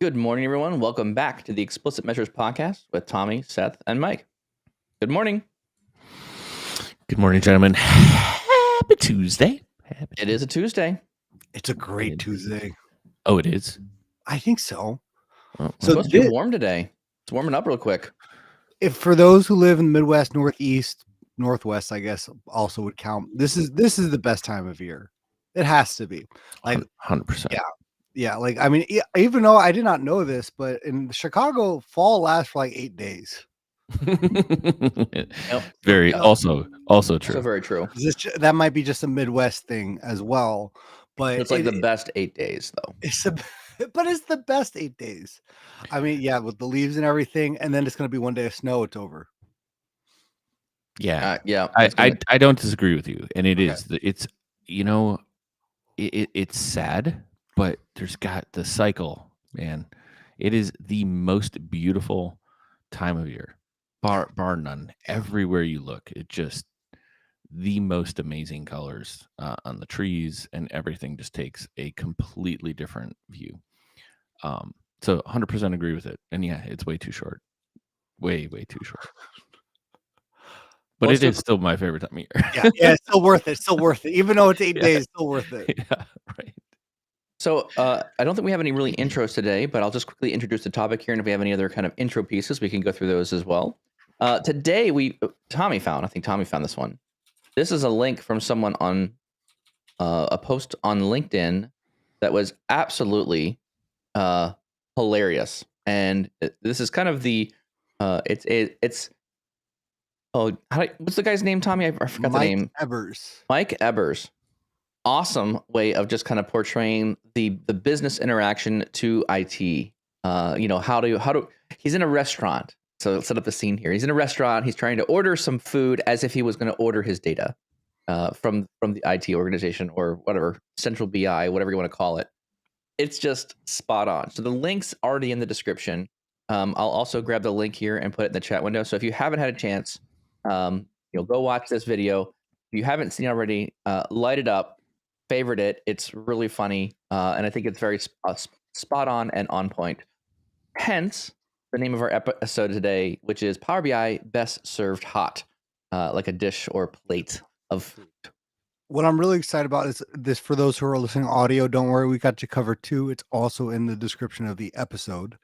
Good morning, everyone. Welcome back to the Explicit Measures Podcast with Tommy, Seth, and Mike. Good morning. Good morning, gentlemen. Happy Tuesday. It is a Tuesday. It's a great Tuesday. Oh, it is? I think so. Well, It's supposed to be warm today. It's warming up real quick. If for those who live in the Midwest, Northeast, Northwest, I guess also would count. This is the best time of year. It has to be. Like 100%. Yeah. Like, I mean, even though I did not know this, but in Chicago, fall lasts for like 8 days. Very also true. Also very true. That might be just a Midwest thing as well. But it's like the best 8 days, though. But it's the best 8 days. I mean, yeah, with the leaves and everything, and then it's going to be one day of snow. It's over. Yeah, yeah. I don't disagree with you, and it's it's sad, but there's got the cycle, man. It is the most beautiful time of year, bar none. Everywhere you look, it just the most amazing colors on the trees, and everything just takes a completely different view. So 100% agree with it. And yeah, it's way too short. Way too short. But it is still my favorite time of year. Yeah, it's still worth it. Still worth it. Even though it's 8 days, still worth it. Yeah, right. So I don't think we have any really intros today, but I'll just quickly introduce the topic here. And if we have any other kind of intro pieces, we can go through those as well. Today, Tommy found this one. This is a link from someone on a post on LinkedIn that was absolutely hilarious. And this is kind of the what's the guy's name, Tommy? I forgot the name. Mike Ebers. Awesome way of just kind of portraying the business interaction to IT. How do he's in a restaurant. So let's set up the scene here. He's in a restaurant. He's trying to order some food as if he was going to order his data from the IT organization or whatever, central BI, whatever you want to call it. It's just spot on. So the link's already in the description. I'll also grab the link here and put it in the chat window. So if you haven't had a chance, go watch this video. If you haven't seen it already, light it up, favorite it. It's really funny, and I think it's very spot on and on point. Hence the name of our episode today, which is Power BI Best Served Hot, like a dish or plate of food. What I'm really excited about is this. For those who are listening audio, don't worry, we got you covered too. It's also in the description of the episode,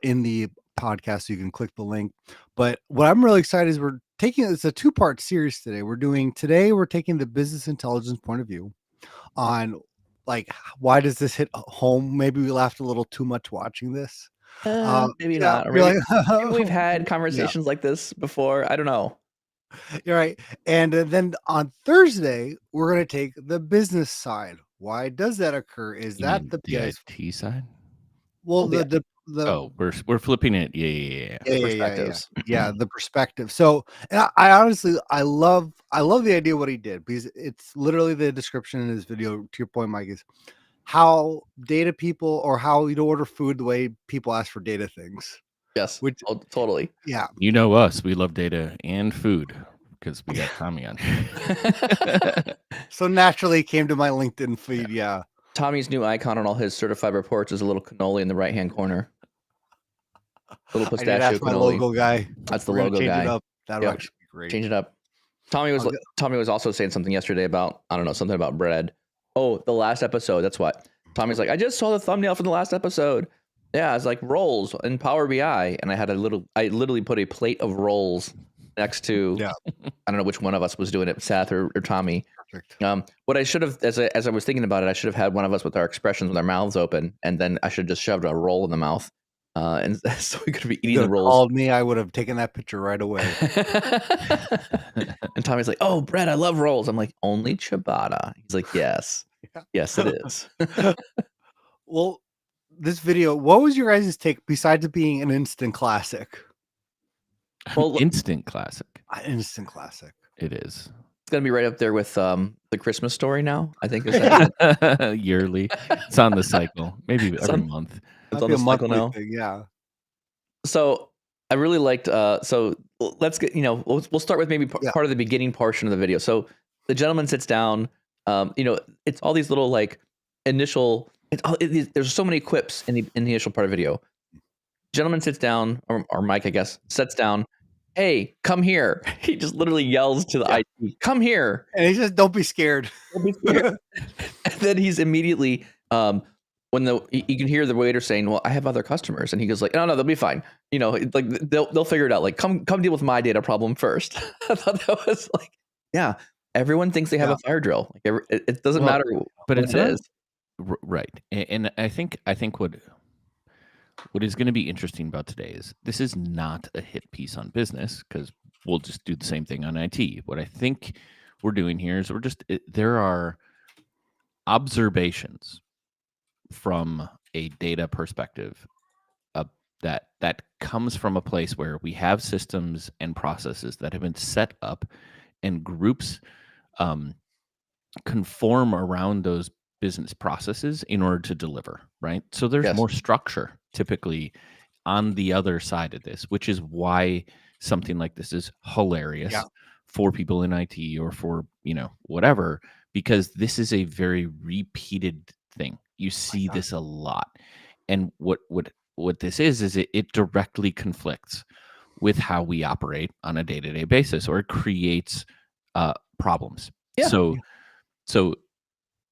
in the podcast. So you can click the link. But what I'm really excited is it's a 2-part series today. We're taking the business intelligence point of view on, like, why does this hit home? Maybe we laughed a little too much watching this. Maybe not. Really. Maybe we've had conversations like this before. I don't know. You're right. And then on Thursday, we're going to take the business side. Why does that occur? Is that the IT side? Well, we're flipping it. Yeah. Perspectives. Yeah, the perspective. So, and I honestly, I love the idea of what he did, because it's literally the description in his video. To your point, Mike, is how data people, or how you order food the way people ask for data things. Yes, totally. Yeah. You know us. We love data and food because we got Tommy on here. So naturally it came to my LinkedIn feed. Yeah. Tommy's new icon on all his certified reports is a little cannoli in the right-hand corner. Little pistachio cannoli. Logo guy. That's the logo guy. That'll actually be great. Change it up. Tommy was also saying something yesterday about, I don't know, something about bread. Oh, the last episode. That's what. Tommy's like, I just saw the thumbnail from the last episode. Yeah, it's like rolls in Power BI, and I literally put a plate of rolls next to. Yeah. I don't know which one of us was doing it, Seth or Tommy. Perfect. What I should have, as I was thinking about it, I should have had one of us with our expressions with our mouths open, and then I should have just shoved a roll in the mouth, and so we could be eating the rolls. Called me, I would have taken that picture right away. And Tommy's like, "Oh, Brett, I love rolls." I'm like, "Only ciabatta." He's like, "Yes, yes, it is." Well, this video, what was your guys' take besides it being an instant classic? Well, instant classic. Instant classic. It is. It's gonna be right up there with the Christmas Story now. I think is that yearly. It's on the cycle. Maybe every month. It's on the cycle now. Thing, yeah. So I really liked. So let's get. We'll start with maybe part of the beginning portion of the video. So the gentleman sits down. It's all these little like initial there's so many quips in the initial part of the video. Gentleman sits down, or Mike, I guess, sits down. Hey, come here. He just literally yells to the IT, come here. And he says, don't be scared. Don't be scared. And then he's immediately, when you can hear the waiter saying, well, I have other customers. And he goes like, no, they'll be fine. You know, like they'll figure it out. Like, come deal with my data problem first. I thought that was like, yeah, everyone thinks they have a fire drill. Like it doesn't matter but what it's it is. Right. And I think what is going to be interesting about today is this is not a hit piece on business, because we'll just do the same thing on IT. What I think we're doing here is there are observations from a data perspective that comes from a place where we have systems and processes that have been set up, and groups conform around those business processes in order to deliver, right? So there's more structure typically on the other side of this, which is why something like this is hilarious for people in IT or for, whatever, because this is a very repeated thing. You see this a lot. And what this is it directly conflicts with how we operate on a day-to-day basis, or it creates problems. Yeah. So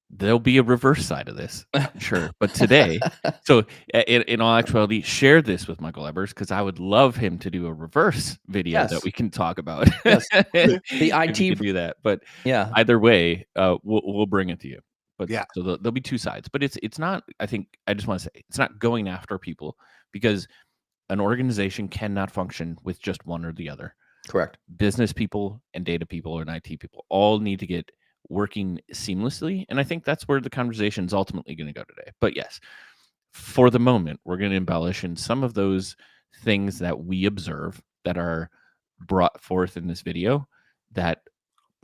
there'll be a reverse side of this, sure. But today, so in all actuality, share this with Michael Ebers, because I would love him to do a reverse video that we can talk about. Yes. The IT can do that, but yeah. Either way, we'll bring it to you. But so there'll be two sides. But it's not. I think I just want to say it's not going after people, because an organization cannot function with just one or the other. Correct. Business people and data people and IT people all need to get working seamlessly, and I think that's where the conversation is ultimately going to go today. But yes, for the moment, we're going to embellish in some of those things that we observe that are brought forth in this video that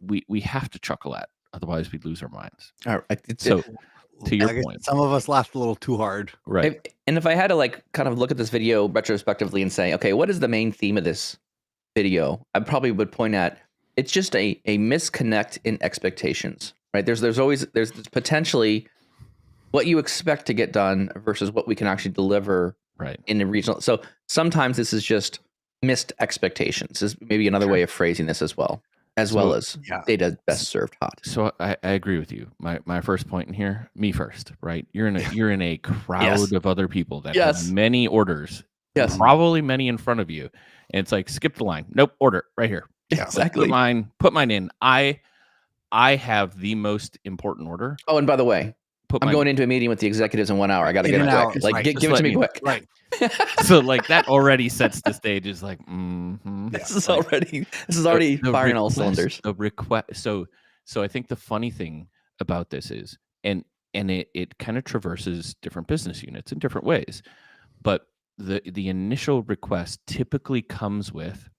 we have to chuckle at, otherwise we lose our minds. All right. So to your point, some of us laughed a little too hard, right? And if I had to kind of look at this video retrospectively and say, okay, what is the main theme of this video, I probably would point at, it's just a misconnect in expectations, right? There's potentially what you expect to get done versus what we can actually deliver in the regional. So sometimes this is just missed expectations. This is maybe another way of phrasing this as well as data best served hot. So I agree with you. My first point in here, me first, right? You're in a crowd of other people that have many orders, probably many in front of you. And it's like, skip the line. Nope, order right here. Yeah, exactly. Put mine in. I have the most important order. Oh, and by the way, I'm going into a meeting with the executives in 1 hour. I got to get it quick. Like, give it to me quick. Right. So like that already sets the stage. Is like, this is already firing all cylinders. The request. So I think the funny thing about this is, and it kind of traverses different business units in different ways, but the initial request typically comes with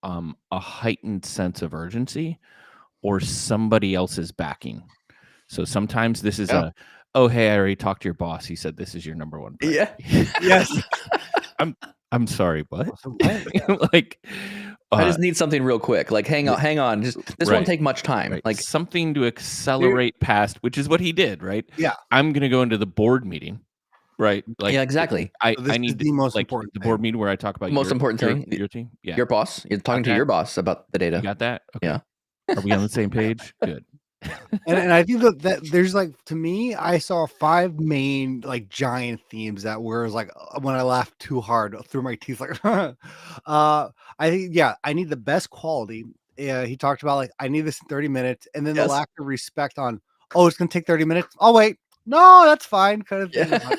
a heightened sense of urgency or somebody else's backing. So sometimes this is hey, I already talked to your boss. He said this is your number one priority. Yes. I'm sorry, what? Like, I just need something real quick. Like, hang on. Just this won't take much time. Right. Like something to accelerate past, which is what he did, right? Yeah. I'm gonna go into the board meeting. Right. Like, yeah, exactly. I need the most important the board meeting where I talk about most important thing. Your team. Yeah. Your boss. You're talking to your boss about the data. You got that? Okay. Yeah. Are we on the same page? Good. And I think that there's to me, I saw 5 main giant themes that were like when I laughed too hard through my teeth, like I think I need the best quality. He talked about I need this in 30 minutes, and then the lack of respect on it's gonna take 30 minutes. Oh wait, no, that's fine, kind of thing. Like,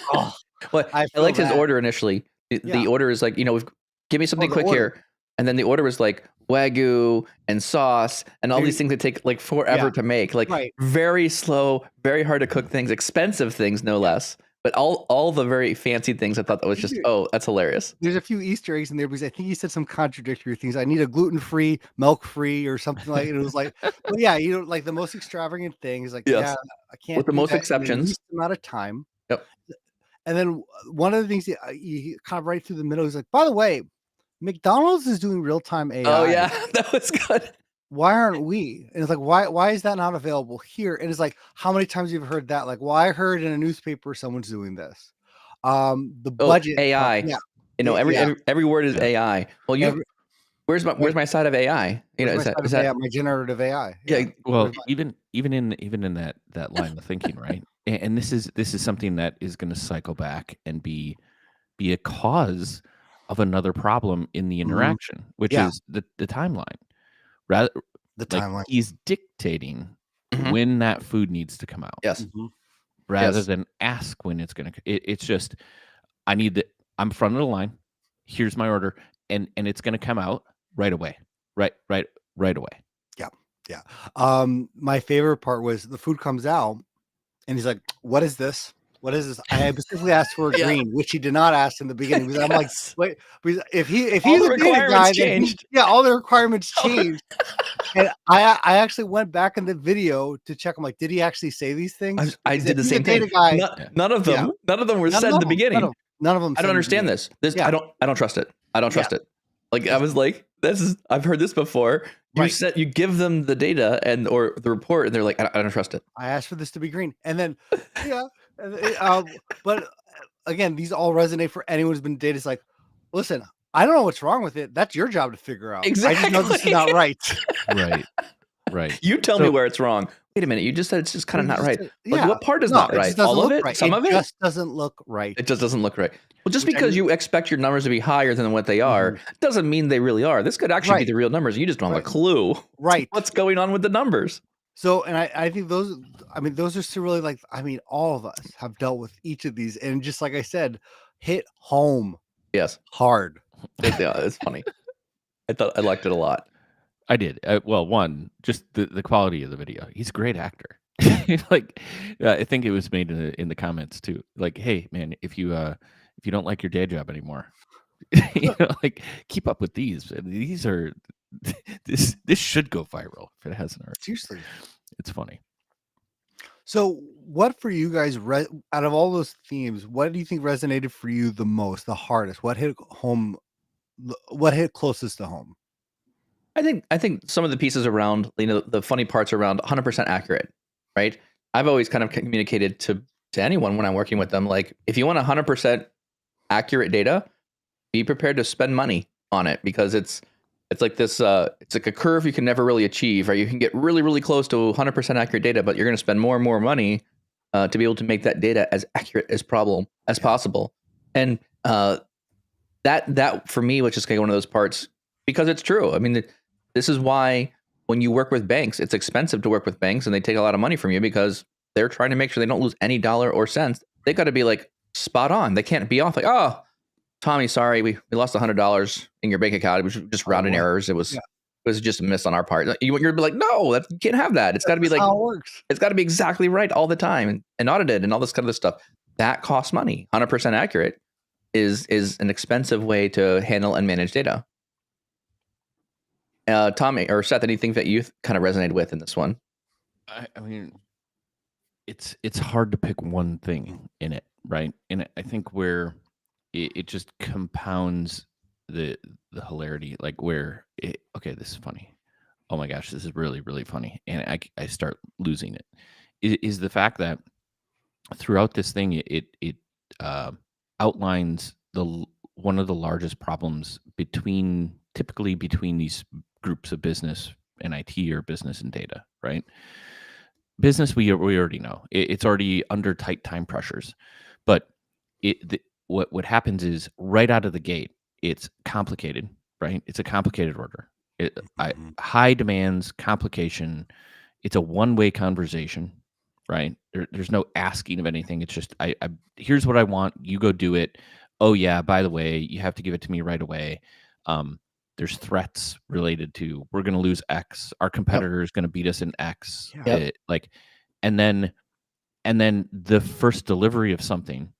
well, I liked his order initially. The order is give me something quick here. And then the order was Wagyu and sauce and all these things that take forever to make. Very slow, very hard to cook things, expensive things, no less. But all the very fancy things, I thought that was just, that's hilarious. There's a few Easter eggs in there because I think he said some contradictory things. I need a gluten-free, milk-free, or something like it. It was like, well, yeah, the most extravagant thing is I can't with the most exceptions. In the least amount of time. Yep. And then one of the things he kind of right through the middle, he's like, by the way, McDonald's is doing real-time AI. Oh yeah, that was good. why aren't we? And it's like, why is that not available here? And it's like, how many times you've heard that? Like, well, I heard in a newspaper someone's doing this. The budget, AI. Every word is AI. Well, where's my side of AI? Where's my side of AI, my generative AI? Yeah. Well, even in that line of thinking, right? And this is something that is going to cycle back and be a cause of another problem in the interaction, which is the timeline. Rather, the timeline. He's dictating when that food needs to come out. Yes. Rather than ask when it's going to. It's just, I'm front of the line. Here's my order, and it's going to come out right away. Right away. Yeah. My favorite part was the food comes out, and he's like, "What is this? What is this?" I specifically asked for a green, which he did not ask in the beginning. Because I'm like, wait, because if he's a data guy, changed. All the requirements changed. And I actually went back in the video to check. I'm like, did he actually say these things? I did the same thing. Guy, none of them were said in the beginning. None of them. I don't understand this. I don't trust it. I don't trust it. Like, I was like, I've heard this before. You give them the data or the report, and they're like, I don't trust it. I asked for this to be green, and then but again, these all resonate for anyone who's been data. It's like, listen, I don't know what's wrong with it. That's your job to figure out. Exactly. I just know this is not right. Right. You tell me where it's wrong. Wait a minute. You just said it's just kind of not right. Like, what part is not right? All of it? Right. Some of it? It just doesn't look right. It just doesn't look right. Well, just because you expect your numbers to be higher than what they are doesn't mean they really are. This could actually be the real numbers. You just don't have a clue. Right. What's going on with the numbers? So, and I think those are still really all of us have dealt with each of these. And just like I said, hit home. Yes. Hard. It's funny. I liked it a lot. I did. Well, one, just the quality of the video. He's a great actor. I think it was made in the comments too. Like, hey man, if you don't like your day job anymore, keep up with these. These are this should go viral if it hasn't already. Seriously, it's funny. So, what for you guys? Out of all those themes, what do you think resonated for you the most, the hardest? What hit home? What hit closest to home? I think some of the pieces around, the funny parts around 100% accurate, right? I've always kind of communicated to anyone when I'm working with them, like, if you want 100% accurate data, be prepared to spend money on it, because it's like this, it's like a curve you can never really achieve, right? You can get really, really close to 100% accurate data, but you're going to spend more and more money to be able to make that data as accurate as possible. And that for me, which is kind of one of those parts, because it's true. I mean, this is why when you work with banks, it's expensive to work with banks, and they take a lot of money from you because they're trying to make sure they don't lose any dollar or cents. They got to be like spot on. They can't be off like, oh, Tommy, sorry, we lost $100 in your bank account. It was just rounding errors. It was just a miss on our part. You're like, no, you can't have that. It's got to be like, how it works. It's got to be exactly right all the time and audited and all this kind of stuff. That costs money. 100% accurate is an expensive way to handle and manage data. Tommy or Seth, anything that you kind of resonated with in this one? I mean, it's hard to pick one thing in it, right? And I think where it just compounds the hilarity, like where this is funny. Oh my gosh, this is really, really funny, and I start losing it. Is the fact that throughout this thing, it outlines one of the largest problems typically between these groups of business and IT, or business and data, right? Business, we already know it's already under tight time pressures, but what happens is right out of the gate, it's complicated, right? It's a complicated order. High demands, complication. It's a one-way conversation, right? There's no asking of anything. It's just, here's what I want. You go do it. Oh yeah, by the way, you have to give it to me right away. There's threats related to, we're going to lose X. Our competitor is going to beat us in X. And then the first delivery of something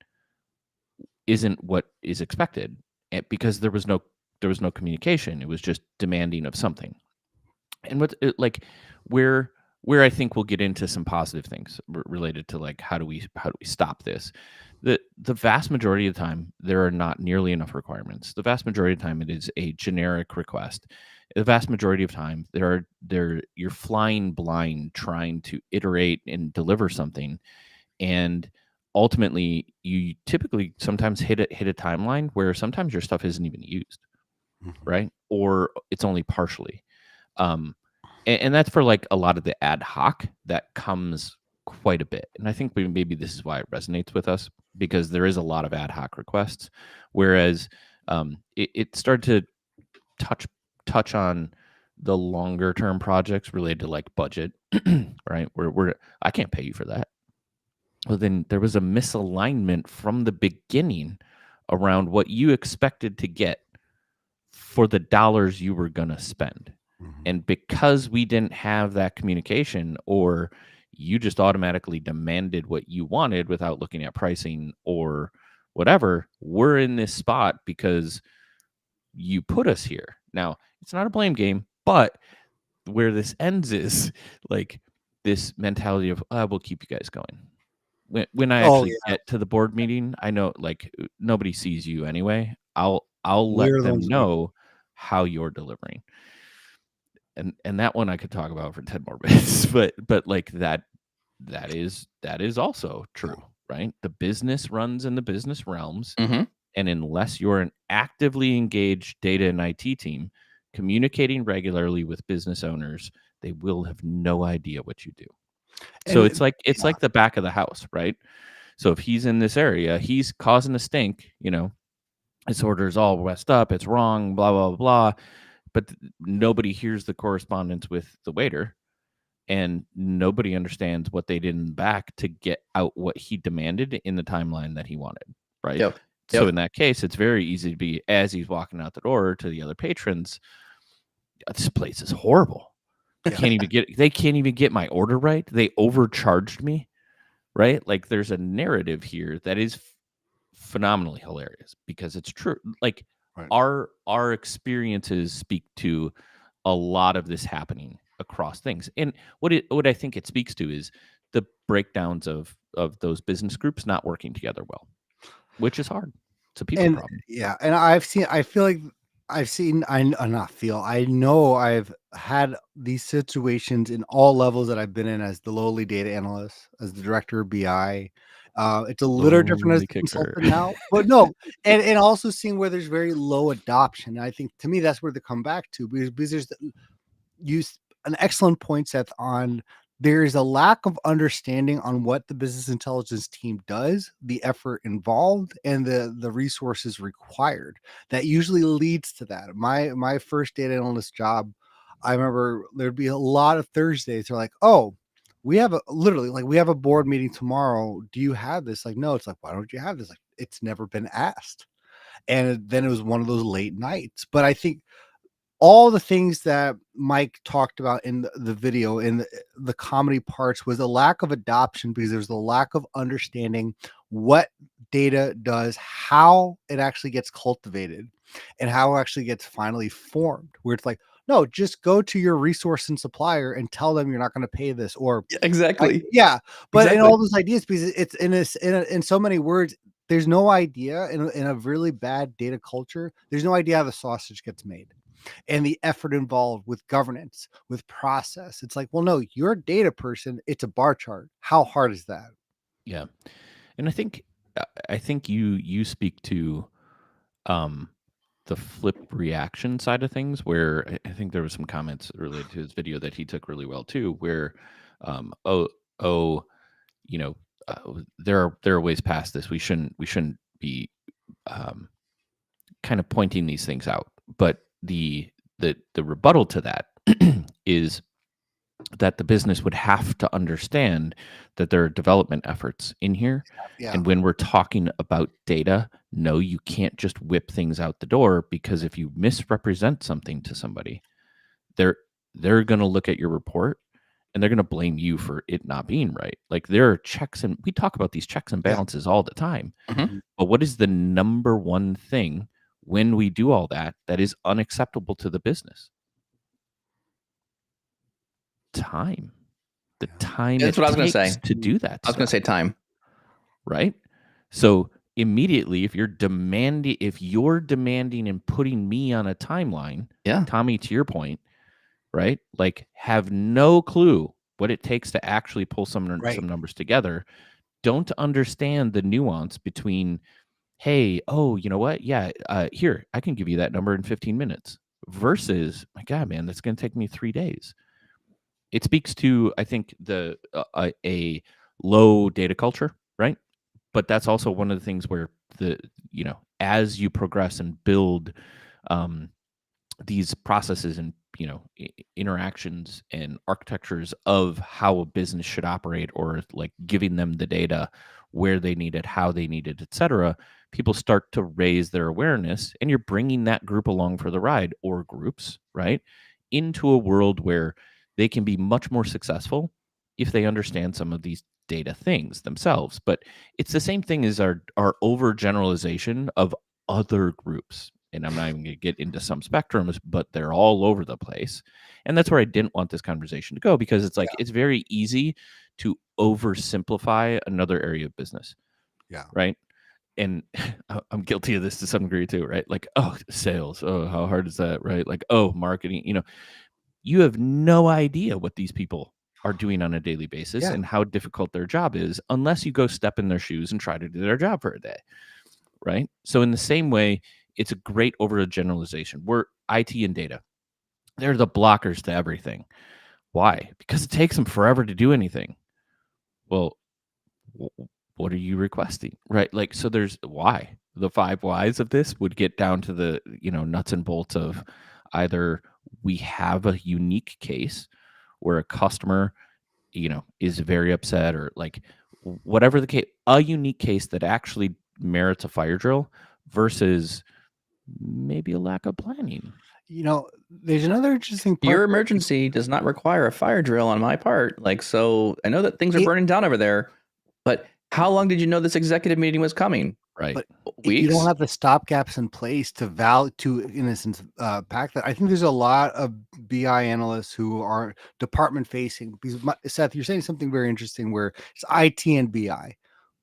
isn't what is expected, because there was no communication. It was just demanding of something. And where I think we'll get into some positive things related to, like, how do we stop this? The vast majority of the time, there are not nearly enough requirements. The vast majority of the time, it is a generic request. the vast majority of time, you're flying blind trying to iterate and deliver something, and ultimately, you typically sometimes hit a timeline where sometimes your stuff isn't even used, right? Or it's only partially. And that's for like a lot of the ad hoc that comes quite a bit. And I think maybe this is why it resonates with us, because there is a lot of ad hoc requests, whereas it started to touch on the longer term projects related to like budget, right? Where I can't pay you for that. Well, then there was a misalignment from the beginning around what you expected to get for the dollars you were going to spend. And because we didn't have that communication, or you just automatically demanded what you wanted without looking at pricing or whatever, we're in this spot because you put us here. Now, it's not a blame game, but where this ends is like this mentality of, we'll keep you guys going. When I actually get to the board meeting, I know like nobody sees you anyway. I'll let them know how you're delivering. And that one I could talk about for 10 more minutes, but like that is also true, right? The business runs in the business realms, and unless you're an actively engaged data and IT team communicating regularly with business owners, they will have no idea what you do. So it's like the back of the house, right? So if he's in this area, he's causing a stink, his order's all messed up, it's wrong, blah, blah, blah. But nobody hears the correspondence with the waiter, and nobody understands what they did in the back to get out what he demanded in the timeline that he wanted, right? Yep. So in that case, it's very easy to be, as he's walking out the door to the other patrons, this place is horrible. They can't even get my order right. They overcharged me, right? Like there's a narrative here that is phenomenally hilarious because it's true. Like our experiences speak to a lot of this happening across things. And what I think it speaks to is the breakdowns of those business groups not working together well, which is hard. It's a people problem. Yeah, and I know I've had these situations in all levels that I've been in as the lowly data analyst, as the director of BI. It's a little different as a consultant now, but no, and also seeing where there's very low adoption. And I think to me that's where they come back to, because there's an excellent point, Seth, on there is a lack of understanding on what the business intelligence team does, the effort involved, and the resources required. That usually leads to that. My first data analyst job, I remember there'd be a lot of Thursdays. They're like, "Oh, we have a board meeting tomorrow. Do you have this?" Like, no. It's like, why don't you have this? Like, it's never been asked. And then it was one of those late nights. But I think all the things that Mike talked about in the video, in the comedy parts, was a lack of adoption, because there's a lack of understanding what data does, how it actually gets cultivated, and how it actually gets finally formed, where it's like, no, just go to your resource and supplier and tell them you're not going to pay this, or exactly. But in all those ideas, because it's in so many words, there's no idea in a really bad data culture. There's no idea how the sausage gets made and the effort involved with governance, with process. It's like, well, no, you're a data person. It's a bar chart. How hard is that? Yeah. And I think you speak to the flip reaction side of things, where I think there was some comments related to his video that he took really well too, where there are ways past this. We shouldn't be kind of pointing these things out. But the rebuttal to that is that the business would have to understand that there are development efforts in here. Yeah. And when we're talking about data, no, you can't just whip things out the door, because if you misrepresent something to somebody, they're going to look at your report and they're going to blame you for it not being right. Like there are checks, and we talk about these checks and balances all the time. But what is the number one thing when we do all that is unacceptable to the business? Time. The time that's what I was going to say to do that. I was going to say time. Right? So immediately, if you're demanding and putting me on a timeline, Tommy, to your point, right? Like, have no clue what it takes to actually pull some numbers together. Don't understand the nuance between, hey, oh, you know what? Yeah, here, I can give you that number in 15 minutes versus, my God, man, that's going to take me 3 days. It speaks to, I think, a low data culture, right? But that's also one of the things where as you progress and build these processes and interactions and architectures of how a business should operate, or like giving them the data where they need it, how they need it, etc., people start to raise their awareness, and you're bringing that group along for the ride, or groups, right, into a world where they can be much more successful if they understand some of these data things themselves. But it's the same thing as our overgeneralization of other groups. And I'm not even going to get into some spectrums, but they're all over the place. And that's where I didn't want this conversation to go, because it's like, it's very easy to oversimplify another area of business. Yeah. Right. And I'm guilty of this to some degree too, right? Like, oh, sales. Oh, how hard is that? Right. Like, oh, marketing, you have no idea what these people are doing on a daily basis and how difficult their job is, unless you go step in their shoes and try to do their job for a day. Right. So in the same way, it's a great overgeneralization. We're IT and data. They're the blockers to everything. Why? Because it takes them forever to do anything. Well, what are you requesting? Right. Like, so there's why. The 5 whys of this would get down to the, nuts and bolts of either we have a unique case where a customer, is very upset, or like whatever the case, a unique case that actually merits a fire drill versus maybe a lack of planning. There's another interesting part. Your emergency does not require a fire drill on my part. Like, so I know that things are burning down over there, but how long did you know this executive meeting was coming? Right. But weeks? You don't have the stopgaps in place to in essence, pack that. I think there's a lot of BI analysts who are department facing. Because Seth, you're saying something very interesting where it's IT and BI.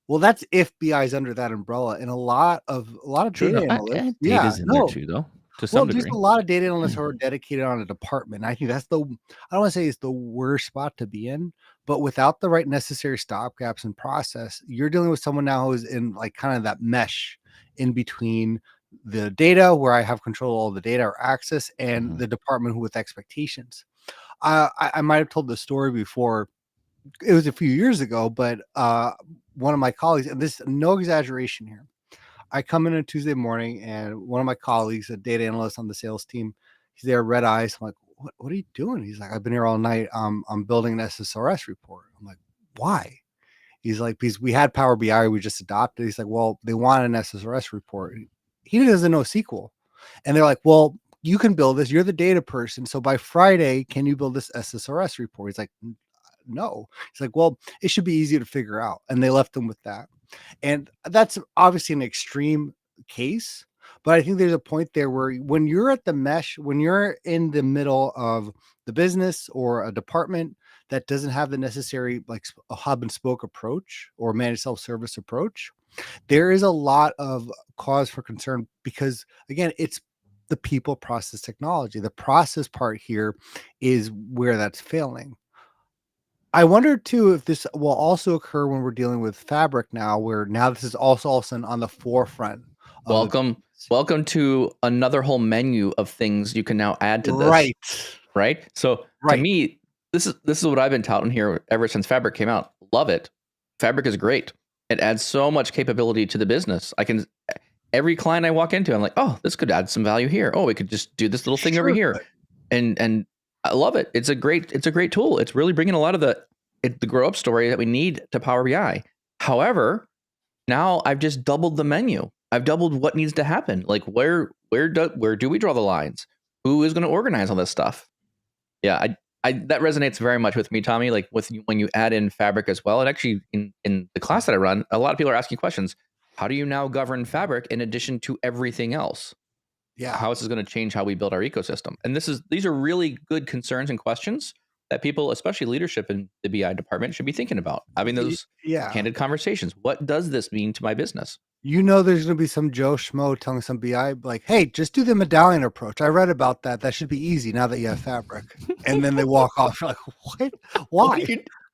Well, that's if BI is under that umbrella, and a lot of data analysts. Data's in there too, though. To some degree. There's a lot of data analysts who are dedicated on a department. I think that's I don't want to say it's the worst spot to be in, but without the right necessary stopgaps and process, you're dealing with someone now who's in like kind of that mesh in between the data where I have control of all the data or access, and the department with expectations. I might have told the story before. It was a few years ago, but one of my colleagues, and this no exaggeration here, I come in on Tuesday morning, and one of my colleagues, a data analyst on the sales team, he's there, red eyes. I'm like, what are you doing? He's like, I've been here all night. I'm building an SSRS report. I'm like, why? He's like, because we had Power BI, we just adopted. He's like, well, they want an SSRS report. He doesn't know SQL. And they're like, well, you can build this. You're the data person. So by Friday, can you build this SSRS report? He's like, no. He's like, well, it should be easy to figure out. And they left him with that. And that's obviously an extreme case, but I think there's a point there where when you're at the mesh, when you're in the middle of the business or a department that doesn't have the necessary, like a hub and spoke approach or managed self-service approach, there is a lot of cause for concern, because again, it's the people, process, technology. The process part here is where that's failing. I wonder too if this will also occur when we're dealing with Fabric now, where now this is also all of a sudden on the forefront. Welcome to another whole menu of things you can now add to this. Right. So to me, this is what I've been touting here ever since Fabric came out. Love it. Fabric is great. It adds so much capability to the business. Every client I walk into, I'm like, oh, this could add some value here. Oh, we could just do this little thing over here, and I love it. It's a great tool. It's really bringing a lot of the grow up story that we need to Power BI. However, now I've just doubled the menu. I've doubled what needs to happen. Like where do we draw the lines? Who is going to organize all this stuff? Yeah, I that resonates very much with me, Tommy. Like when you add in Fabric as well. And actually in the class that I run, a lot of people are asking questions. How do you now govern Fabric in addition to everything else? Yeah. How is this going to change how we build our ecosystem? And these are really good concerns and questions that people, especially leadership in the BI department, should be thinking about. Having those candid conversations. What does this mean to my business? There's going to be some Joe Schmo telling some BI like, hey, just do the medallion approach. I read about that. That should be easy now that you have Fabric. And then they walk off. You're like, what? Why?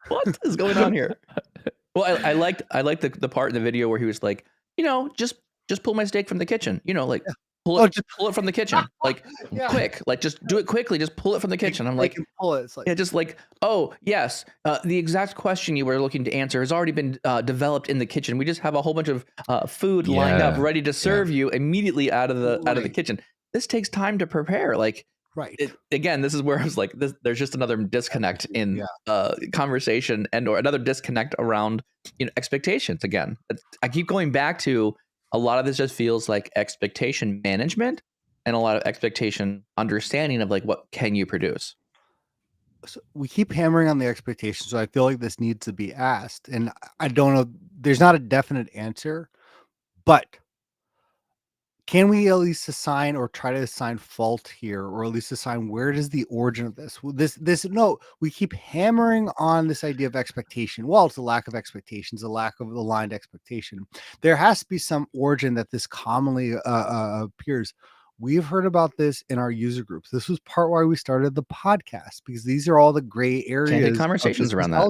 What is going on here? Well, I liked the part in the video where he was like, just pull my steak from the kitchen. Pull it from the kitchen, like quick, like just do it quickly. Just pull it from the kitchen. I'm like, pull it. It's like, just like, oh yes, the exact question you were looking to answer has already been developed in the kitchen. We just have a whole bunch of food lined up, ready to serve you immediately out of the kitchen. This takes time to prepare. Like, right. Again, this is where I was like, there's just another disconnect in conversation or another disconnect around expectations. Again, I keep going back to a lot of this just feels like expectation management and a lot of expectation understanding of like, what can you produce? So we keep hammering on the expectations. So I feel like this needs to be asked. And I don't know, there's not a definite answer, but can we at least assign or try to assign fault here, or at least assign where does the origin of this? No, we keep hammering on this idea of expectation. Well, it's a lack of expectations, a lack of aligned expectation. There has to be some origin that this commonly appears. We've heard about this in our user groups. This was part why we started the podcast, because these are all the gray areas, candid conversations around that.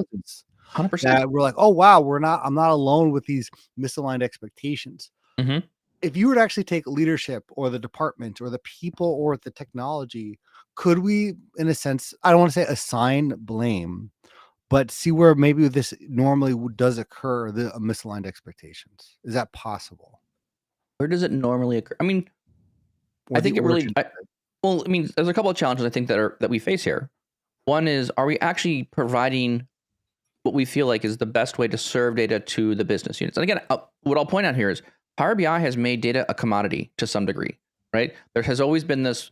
100%. That we're like, oh wow, I'm not alone with these misaligned expectations. Mm-hmm. If you were to actually take leadership or the department or the people or the technology, could we, in a sense, I don't want to say assign blame, but see where maybe this normally does occur, the misaligned expectations? Is that possible? Where does it normally occur? I mean, I think it really, there's a couple of challenges I think that we face here. One is, are we actually providing what we feel like is the best way to serve data to the business units? And again, what I'll point out here is Power BI has made data a commodity to some degree, right? There has always been this,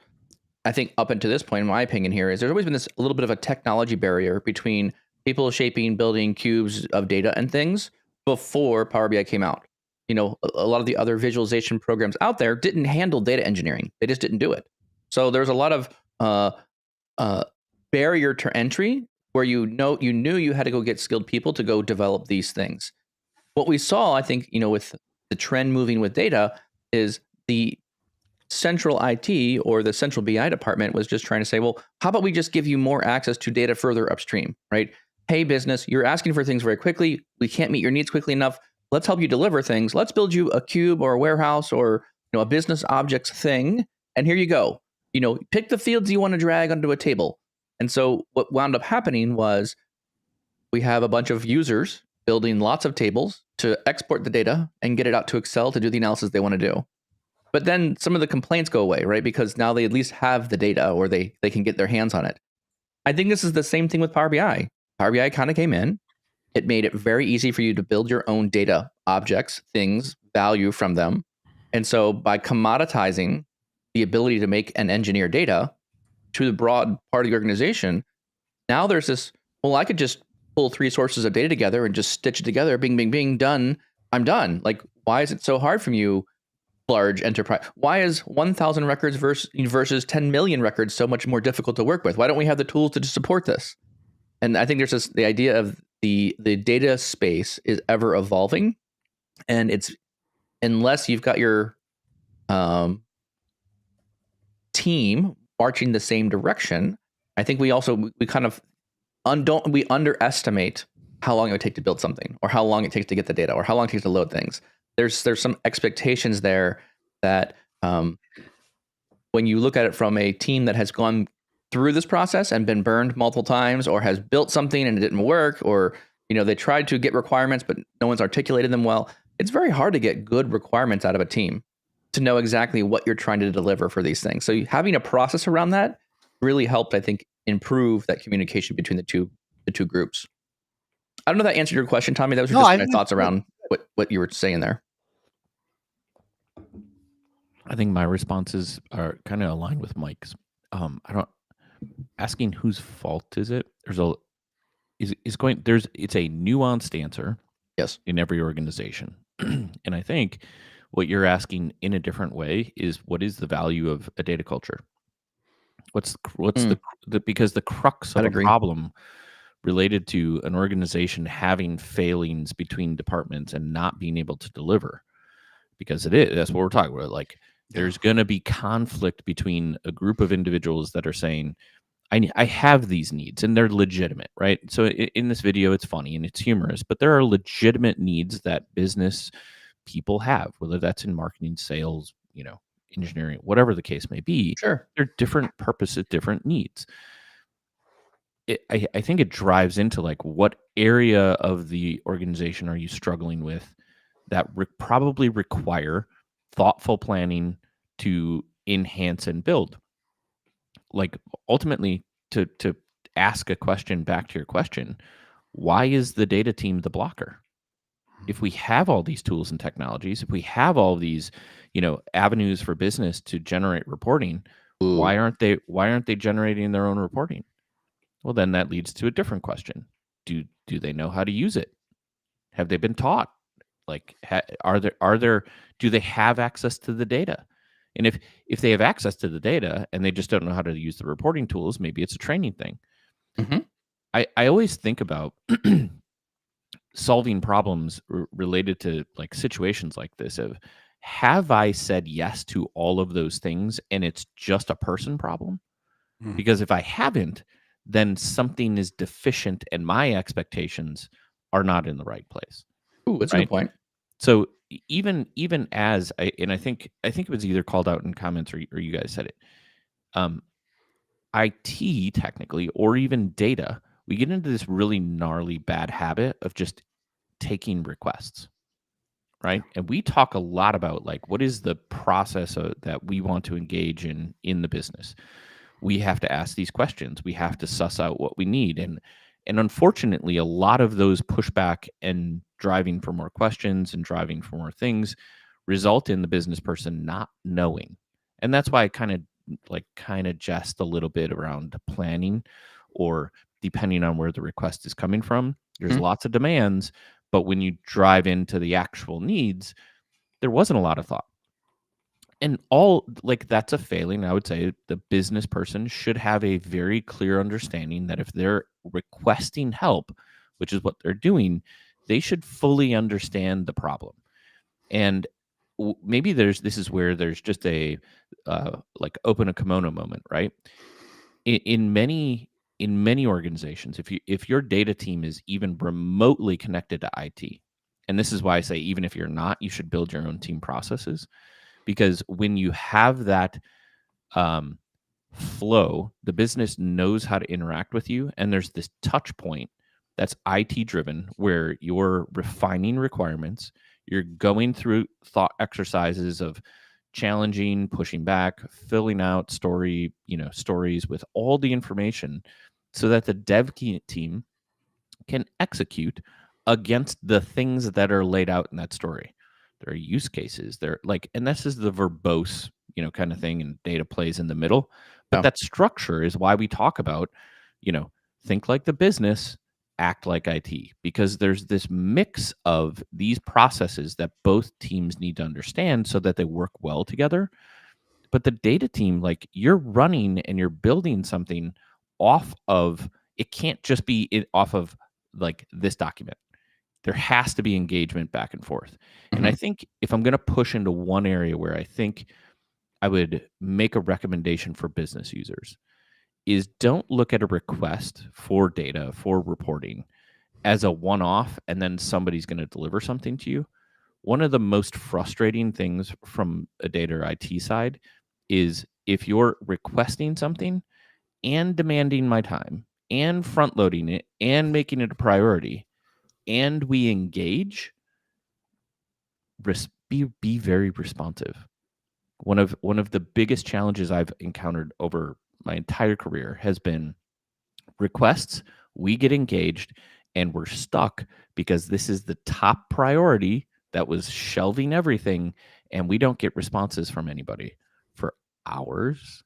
I think up until this point, in my opinion here, is there's always been this a little bit of a technology barrier between people building cubes of data and things before Power BI came out. A lot of the other visualization programs out there didn't handle data engineering. They just didn't do it. So there's a lot of barrier to entry where you knew you had to go get skilled people to go develop these things. What we saw, I think, with the trend moving with data is the central IT or the central BI department was just trying to say, well, how about we just give you more access to data further upstream, right? Hey, business, you're asking for things very quickly. We can't meet your needs quickly enough. Let's help you deliver things. Let's build you a cube or a warehouse or a business objects thing. And here you go. Pick the fields you want to drag onto a table. And so what wound up happening was we have a bunch of users building lots of tables to export the data and get it out to Excel to do the analysis they want to do. But then some of the complaints go away, right? Because now they at least have the data or they can get their hands on it. I think this is the same thing with Power BI. Power BI kind of came in. It made it very easy for you to build your own data objects, things, value from them. And so by commoditizing the ability to make and engineer data to the broad part of the organization, now there's this, well, I could just pull 3 sources of data together and just stitch it together, bing, bing, bing, done. I'm done. Like, why is it so hard from you, large enterprise? Why is 1,000 records versus 10 million records so much more difficult to work with? Why don't we have the tools to support this? And I think there's the idea of the data space is ever evolving, and it's unless you've got your team marching the same direction, I think we kind of underestimate how long it would take to build something, or how long it takes to get the data, or how long it takes to load things. There's some expectations there that when you look at it from a team that has gone through this process and been burned multiple times, or has built something and it didn't work, or they tried to get requirements but no one's articulated them well, it's very hard to get good requirements out of a team to know exactly what you're trying to deliver for these things. So having a process around that really helped, I think, improve that communication between the two groups. I don't know if that answered your question, Tommy. That was just my thoughts around what you were saying there. I think my responses are kind of aligned with Mike's. Asking whose fault is it? It's a nuanced answer. Yes. In every organization. And I think what you're asking in a different way is, what is the value of a data culture? What's because the crux of a problem related to an organization having failings between departments and not being able to deliver because that's what we're talking about. Like, there's going to be conflict between a group of individuals that are saying, I have these needs and they're legitimate, right? So in this video, it's funny and it's humorous, but there are legitimate needs that business people have, whether that's in marketing, sales, engineering, whatever the case may be. Sure. They're different purposes, different needs. I think it drives into like, what area of the organization are you struggling with that probably require thoughtful planning to enhance and build. Like, ultimately, to ask a question back to your question, why is the data team the blocker? If we have all these tools and technologies, if we have all these, avenues for business to generate reporting, why aren't they generating their own reporting? Well, then that leads to a different question. Do they know how to use it? Have they been taught? Like, do they have access to the data? And if they have access to the data and they just don't know how to use the reporting tools, maybe it's a training thing. Mm-hmm. I always think about solving problems related to like situations like this of, have I said yes to all of those things and it's just a person problem? Because if I haven't, then something is deficient and my expectations are not in the right place. Ooh, that's a good point. So even as I think it was either called out in comments or you guys said it, IT technically, or even data, we get into this really gnarly bad habit of just taking requests, right? And we talk a lot about like, what is the process that we want to engage in the business. We have to ask these questions. We have to suss out what we need. And unfortunately, a lot of those pushback and driving for more questions and driving for more things result in the business person not knowing. And that's why I kind of jest a little bit around planning, or depending on where the request is coming from. There's lots of demands, but when you drive into the actual needs, there wasn't a lot of thought. And that's a failing. I would say the business person should have a very clear understanding that if they're requesting help, which is what they're doing, they should fully understand the problem. And maybe this is where there's just a like open a kimono moment, right? In many organizations, if your data team is even remotely connected to IT, and this is why I say, even if you're not, you should build your own team processes. Because when you have that flow, the business knows how to interact with you, and there's this touch point that's IT driven, where you're refining requirements, you're going through thought exercises of challenging, pushing back, filling out stories with all the information, so that the dev team can execute against the things that are laid out in that story. There are use cases. And this is the verbose, kind of thing, and data plays in the middle. But that structure is why we talk about, think like the business, act like IT, because there's this mix of these processes that both teams need to understand so that they work well together. But the data team, like, you're running and you're building something off of, it can't just be off of like this document. There has to be engagement back and forth. And I think if I'm going to push into one area where I think I would make a recommendation for business users, is don't look at a request for data, for reporting, as a one-off and then somebody's going to deliver something to you. One of the most frustrating things from a data or IT side is if you're requesting something and demanding my time and front loading it and making it a priority, and we engage, be very responsive. One of the biggest challenges I've encountered over my entire career has been requests. We get engaged and we're stuck because this is the top priority that was shelving everything, and we don't get responses from anybody for hours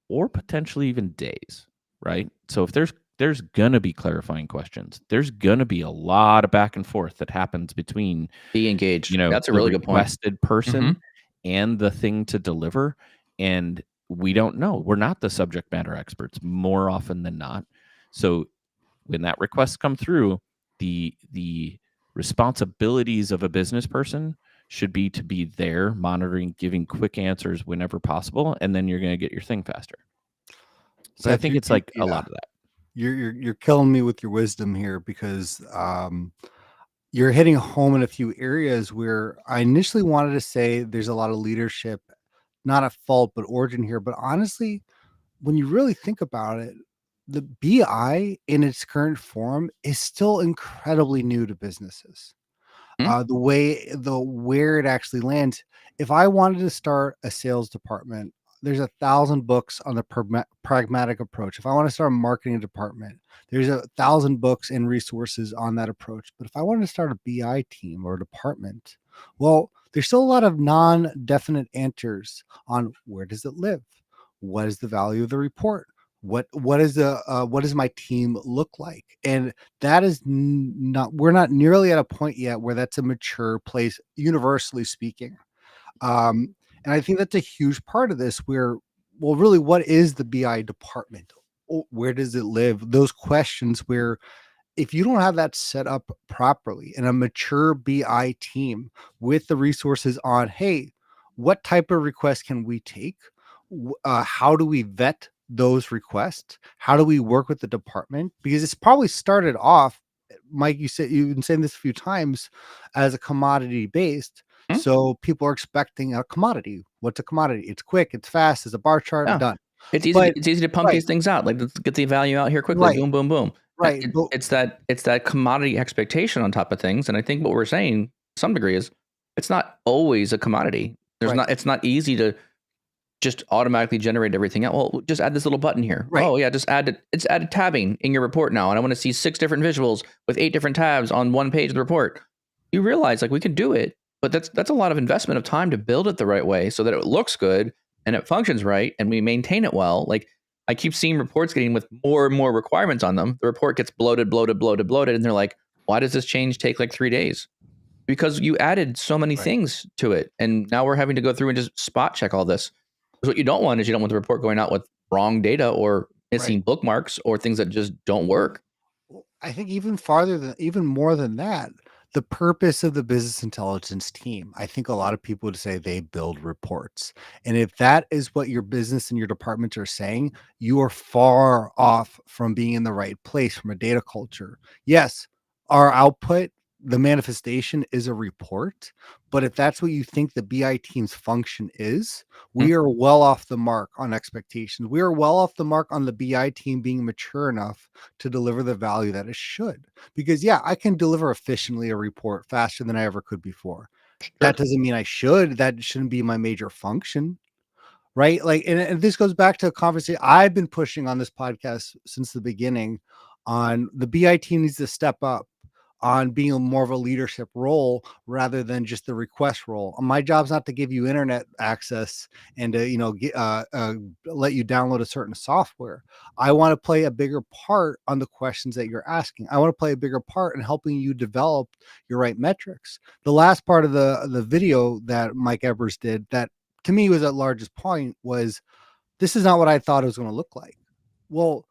or potentially even days, right? So if there's gonna be clarifying questions, there's gonna be a lot of back and forth that happens between be engaged. That's a really good point. Requested person and the thing to deliver. And we don't know. We're not the subject matter experts more often than not. So when that request come through, the responsibilities of a business person should be to be there, monitoring, giving quick answers whenever possible, and then you're going to get your thing faster. So I think it's like a lot of that. You're killing me with your wisdom here, because you're hitting home in a few areas where I initially wanted to say there's a lot of leadership, not at fault, but origin here. But honestly, when you really think about it, the BI in its current form is still incredibly new to businesses. Where it actually lands. If I wanted to start a sales department, there's 1,000 books on the pragmatic approach. If I want to start a marketing department, there's 1,000 books and resources on that approach. But if I wanted to start a BI team or a department, well, there's still a lot of non-definite answers on where does it live? What is the value of the report? What does my team look like? And that is we're not nearly at a point yet where that's a mature place, universally speaking. And I think that's a huge part of this, where, well, really, what is the BI department? Where does it live? Those questions, where if you don't have that set up properly in a mature BI team with the resources on, hey, what type of requests can we take? How do we vet those requests? How do we work with the department? Because it's probably started off, Mike, you've been saying this a few times, as a commodity based. So people are expecting a commodity. What's a commodity? It's quick, it's fast, it's a bar chart, done. It's easy to pump these things out. Like, let's get the value out here quickly. Boom, boom, boom. Right. It's that commodity expectation on top of things. And I think what we're saying to some degree is it's not always a commodity. It's not easy to just automatically generate everything out. Well, just add this little button here. Right. Oh yeah, it's added tabbing in your report now. And I want to see 6 different visuals with 8 different tabs on one page of the report. You realize, like, we can do it, but that's a lot of investment of time to build it the right way so that it looks good and it functions right and we maintain it well. Like, I keep seeing reports getting with more and more requirements on them. The report gets bloated, and they're like, why does this change take like 3 days? Because you added so many things to it. And now we're having to go through and just spot check all this. Because what you don't want the report going out with wrong data or missing bookmarks or things that just don't work. I think even more than that, the purpose of the business intelligence team, I think a lot of people would say they build reports. And if that is what your business and your departments are saying, you are far off from being in the right place from a data culture. Yes, our output, the manifestation, is a report. But if that's what you think the BI team's function is, we are well off the mark on expectations. We are well off the mark on the BI team being mature enough to deliver the value that it should. Because yeah, I can deliver efficiently a report faster than I ever could before. Sure. That doesn't mean I should. That shouldn't be my major function. Right? Like, and this goes back to a conversation I've been pushing on this podcast since the beginning on the BI team needs to step up on being more of a leadership role rather than just the request role. My job's not to give you internet access and to, let you download a certain software. I want to play a bigger part on the questions that you're asking. I want to play a bigger part in helping you develop your right metrics. The last part of the video that Mike Ebers did, that to me was the largest point, was this is not what I thought it was going to look like. Well,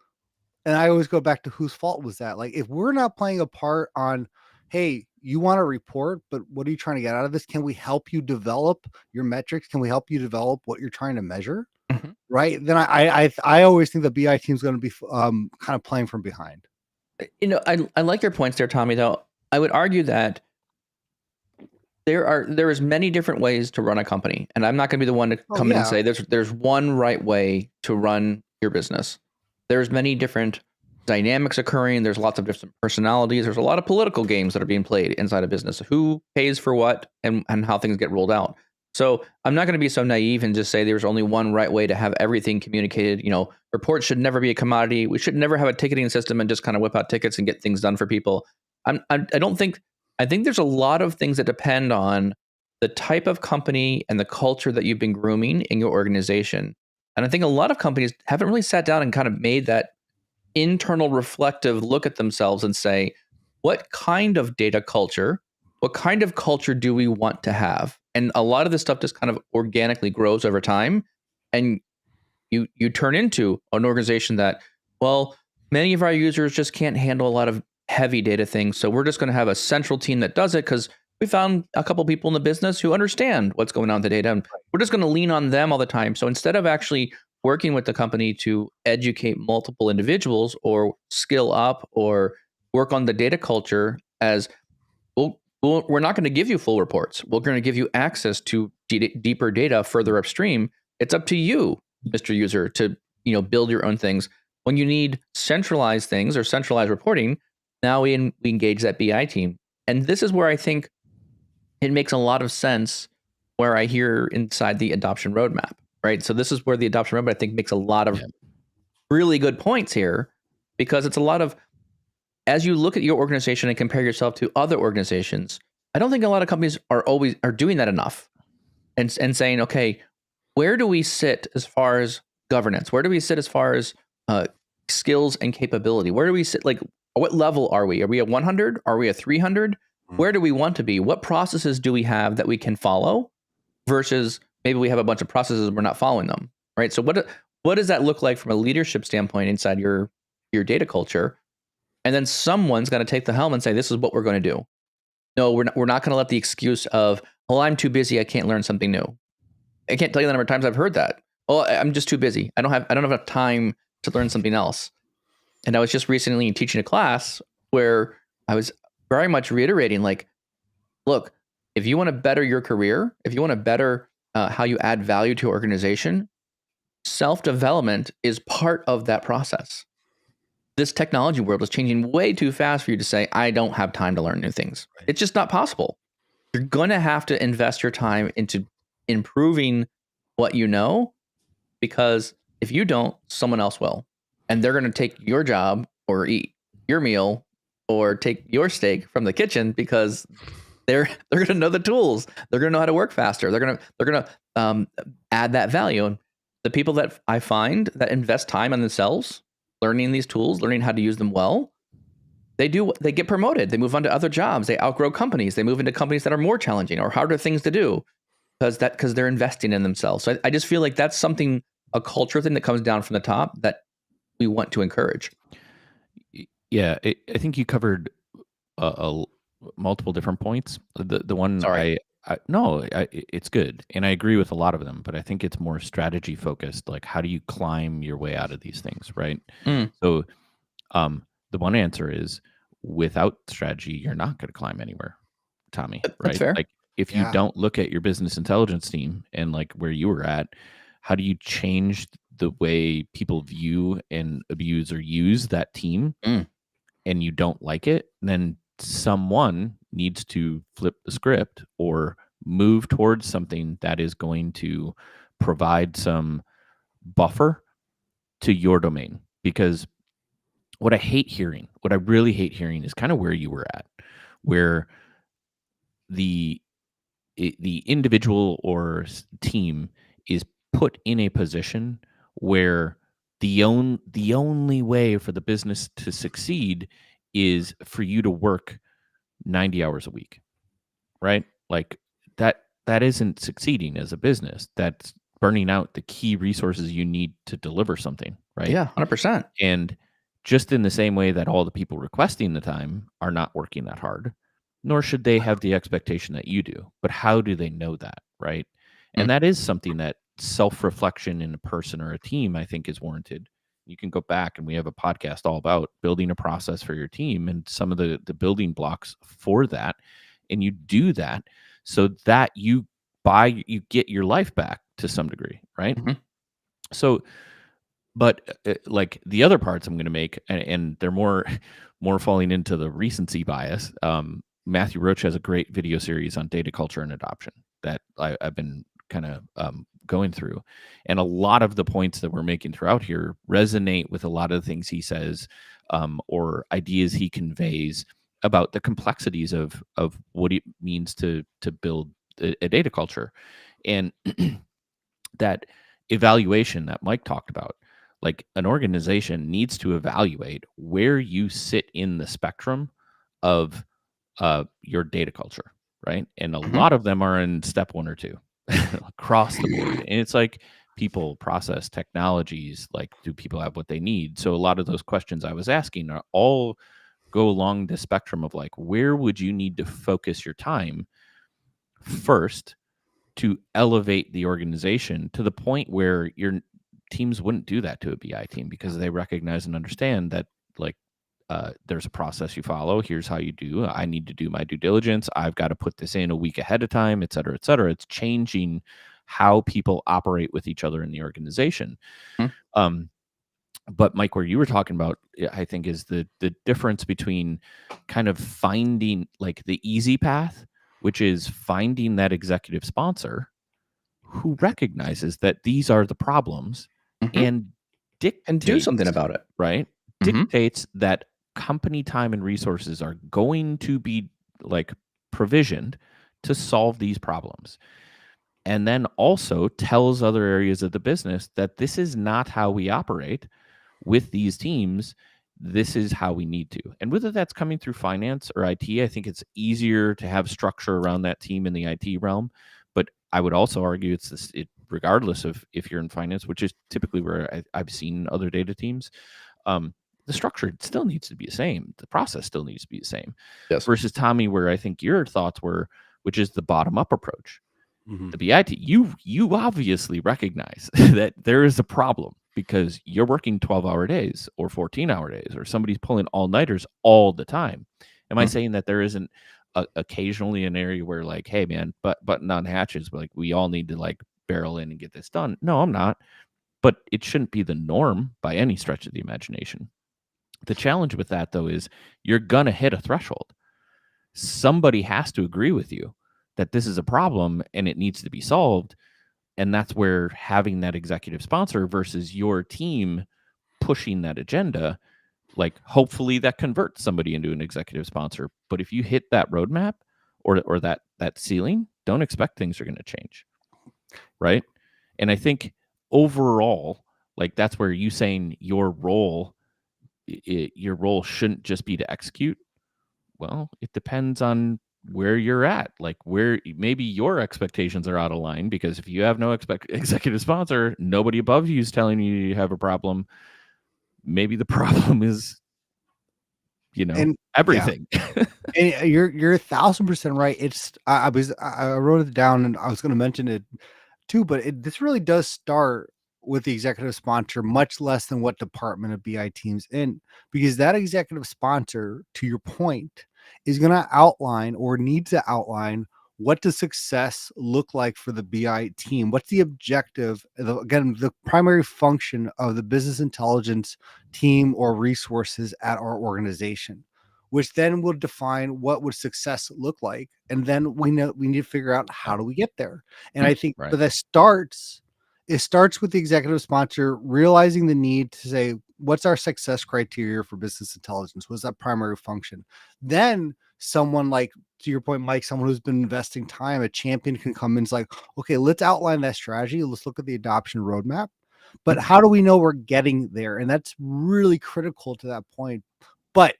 and I always go back to whose fault was that? Like, if we're not playing a part on, hey, you want to report, but what are you trying to get out of this? Can we help you develop your metrics? Can we help you develop what you're trying to measure? Mm-hmm. Right. Then I always think the BI team is going to be kind of playing from behind. I like your points there, Tommy, though. I would argue that there is many different ways to run a company. And I'm not going to be the one to come in and say there's one right way to run your business. There's many different dynamics occurring. There's lots of different personalities. There's a lot of political games that are being played inside a business. Who pays for what and how things get rolled out. So I'm not going to be so naive and just say there's only one right way to have everything communicated. Reports should never be a commodity. We should never have a ticketing system and just kind of whip out tickets and get things done for people. I think there's a lot of things that depend on the type of company and the culture that you've been grooming in your organization. And I think a lot of companies haven't really sat down and kind of made that internal reflective look at themselves and say, what kind of data culture, what kind of culture do we want to have? And a lot of this stuff just kind of organically grows over time. And you turn into an organization that, well, many of our users just can't handle a lot of heavy data things. So we're just going to have a central team that does it because we found a couple people in the business who understand what's going on with the data, and we're just going to lean on them all the time. So instead of actually working with the company to educate multiple individuals or skill up or work on the data culture, as we're not going to give you full reports. We're going to give you access to deeper data further upstream. It's up to you, Mr. User, to build your own things. When you need centralized things or centralized reporting, now we engage that BI team. And this is where I think it makes a lot of sense where I hear inside the adoption roadmap, right? So this is where the adoption roadmap, I think, makes a lot of really good points here, because it's a lot of, as you look at your organization and compare yourself to other organizations, I don't think a lot of companies are doing that enough and saying, okay, where do we sit as far as governance? Where do we sit as far as skills and capability? Where do we sit? Like, what level are we? Are we at 100? Are we at 300? Where do we want to be? What processes do we have that we can follow versus maybe we have a bunch of processes and we're not following them, right? So what does that look like from a leadership standpoint inside your data culture? And then someone's got to take the helm and say, this is what we're going to do. No, we're not going to let the excuse of, well, I'm too busy, I can't learn something new. I can't tell you the number of times I've heard that. Oh, I'm just too busy. I don't have enough time to learn something else. And I was just recently teaching a class where I was very much reiterating, like, look, if you want to better your career, if you want to better how you add value to your organization, self-development is part of that process. This technology world is changing way too fast for you to say, I don't have time to learn new things. Right. It's just not possible. You're going to have to invest your time into improving what you know, because if you don't, someone else will. And they're going to take your job or eat your meal or take your steak from the kitchen, because they're going to know the tools. They're going to know how to work faster. They're going to add that value. And the people that I find that invest time on themselves, learning these tools, learning how to use them well, they get promoted. They move on to other jobs. They outgrow companies. They move into companies that are more challenging or harder things to do because they're investing in themselves. So I just feel like that's something, a culture thing that comes down from the top that we want to encourage. Yeah, I think you covered multiple different points. The one Sorry. It's good, and I agree with a lot of them, but I think it's more strategy focused. Like, how do you climb your way out of these things, right? So, the one answer is, without strategy, you're not going to climb anywhere, Tommy. That's right? fair. Like, if you don't look at your business intelligence team and like where you were at, how do you change the way people view and abuse or use that team? And you don't like it, then someone needs to flip the script or move towards something that is going to provide some buffer to your domain. Because what I really hate hearing is kind of where you were at, where the individual or team is put in a position where the only way for the business to succeed is for you to work 90 hours a week, right? Like that isn't succeeding as a business. That's burning out the key resources you need to deliver something, right? Yeah, 100%. And just in the same way that all the people requesting the time are not working that hard, nor should they have the expectation that you do. But how do they know that, right? And that is something that self-reflection in a person or a team, I think, is warranted. You can go back, and we have a podcast all about building a process for your team and some of the building blocks for that. And you do that so that you get your life back to some degree, right? So, but like the other parts I'm going to make, and they're more falling into the recency bias. Matthew Roach has a great video series on data culture and adoption that I've been kind of going through, and a lot of the points that we're making throughout here resonate with a lot of the things he says, or ideas he conveys about the complexities of what it means to build a data culture, and that evaluation that Mike talked about. Like, an organization needs to evaluate where you sit in the spectrum of your data culture, right? And a lot of them are in step 1 or 2 across the board. And it's like people, process, technologies, like, do people have what they need? So a lot of those questions I was asking are all go along the spectrum of like, where would you need to focus your time first to elevate the organization to the point where your teams wouldn't do that to a BI team, because they recognize and understand that like there's a process you follow. Here's how you do. I need to do my due diligence. I've got to put this in a week ahead of time, et cetera, et cetera. It's changing how people operate with each other in the organization. But Mike, where you were talking about, I think, is the difference between kind of finding like the easy path, which is finding that executive sponsor who recognizes that these are the problems and dictates, and do something about it. Right? Dictates that company time and resources are going to be like provisioned to solve these problems. And then also tells other areas of the business that this is not how we operate with these teams. This is how we need to. And whether that's coming through finance or IT, I think it's easier to have structure around that team in the IT realm. But I would also argue it's this, regardless of if you're in finance, which is typically where I've seen other data teams, the structure still needs to be the same. The process still needs to be the same. Yes. Versus Tommy, where I think your thoughts were, which is the bottom up approach. The BIT, you obviously recognize that there is a problem because you're working 12-hour days or 14-hour days, or somebody's pulling all-nighters all the time. Am I saying that there isn't occasionally an area where like, hey man, button on hatches, like we all need to like barrel in and get this done? No, I'm not. But it shouldn't be the norm by any stretch of the imagination. The challenge with that though is you're gonna hit a threshold. Somebody has to agree with you that this is a problem and it needs to be solved. And that's where having that executive sponsor versus your team pushing that agenda, like hopefully that converts somebody into an executive sponsor. But if you hit that roadmap or that ceiling, don't expect things are going to change. Right. And I think overall, like that's where you saying your role shouldn't just be to execute. Well, it depends on where you're at, like where maybe your expectations are out of line, because if you have no executive sponsor, nobody above you is telling you have a problem. Maybe the problem is, everything. Yeah. And you're 1,000% right. It's I wrote it down and I was going to mention it too, but this really does start with the executive sponsor, much less than what department of BI teams in, because that executive sponsor, to your point, is going to outline or needs to outline what does success look like for the BI team? What's the objective? Again, the primary function of the business intelligence team or resources at our organization, which then will define what would success look like. And then we know we need to figure out how do we get there. And I think, but it starts with the executive sponsor realizing the need to say, what's our success criteria for business intelligence? What's that primary function? Then someone like, to your point, Mike, someone who's been investing time, a champion can come in and it's like, okay, let's outline that strategy. Let's look at the adoption roadmap. But how do we know we're getting there? And that's really critical to that point. But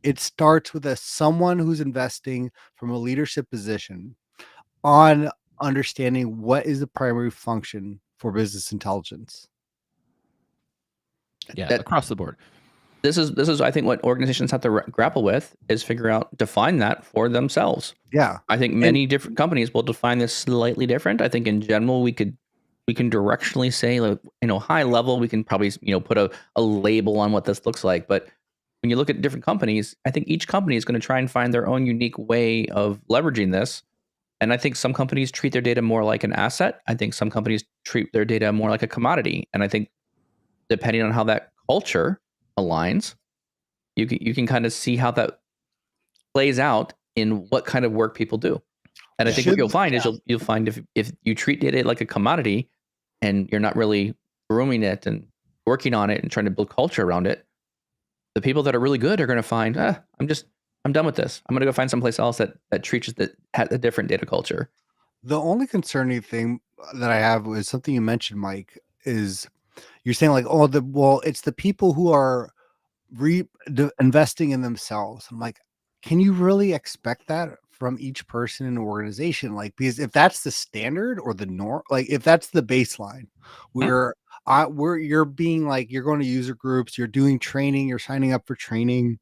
it starts with someone who's investing from a leadership position on understanding what is the primary function for business intelligence. Yeah, across the board. This is I think what organizations have to grapple with is define that for themselves. Yeah. I think many different companies will define this slightly different. I think in general we can directionally say, like, high level, we can probably put a label on what this looks like. But when you look at different companies, I think each company is going to try and find their own unique way of leveraging this. And I think some companies treat their data more like an asset. I think some companies treat their data more like a commodity. And I think depending on how that culture aligns, you can kind of see how that plays out in what kind of work people do. And I think what you'll find is you'll find if you treat data like a commodity and you're not really grooming it and working on it and trying to build culture around it, the people that are really good are going to find, I'm done with this. I'm going to go find someplace else that treats that has a different data culture. The only concerning thing that I have is something you mentioned, Mike, is you're saying like, it's the people who are investing in themselves. I'm like, can you really expect that from each person in an organization? Like, because if that's the standard or the norm, like if that's the baseline, you're being like, you're going to user groups, you're doing training, you're signing up for training.